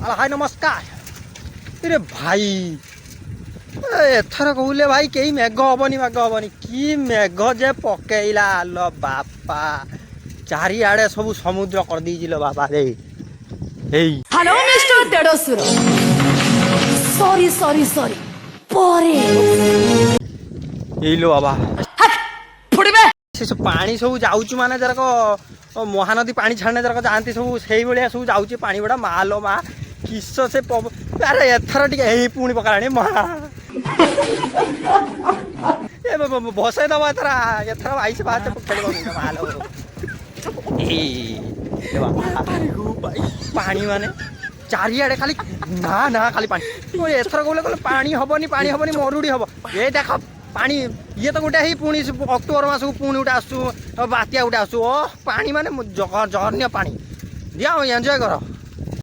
हाय नमस्कार अरे भाई एथर कहले भाई कई मेघ हेनी कि मेघ जे पकेला लो बापा चारिआडे सब समुद्र कर दीजिल बाबा रे। हेलो मिस्टर देडोसुर सॉरी सॉरी सॉरी परे लो बाबा फुड़बे से सब पानी सब जाऊँ माने जरक महानदी पानी छाड़ने जरक जाती सब से भाया सब जाऊँ पानी गुड़ा मालो माँ किस से अरे एथर टे पुणी पका बसई दबा एथर आई से बात खेल मालो पानी माने चारिआडे खाली ना ना खाली पानी एथर कहले पानी हेनी मरुड़ी हम ये देख पानी ये तो गोटे पुणी अक्टोबर मास को पुणी गोटे आसू बात्या गोटे आसू पानी माने झरनिया पानी दिया एंजॉय कर।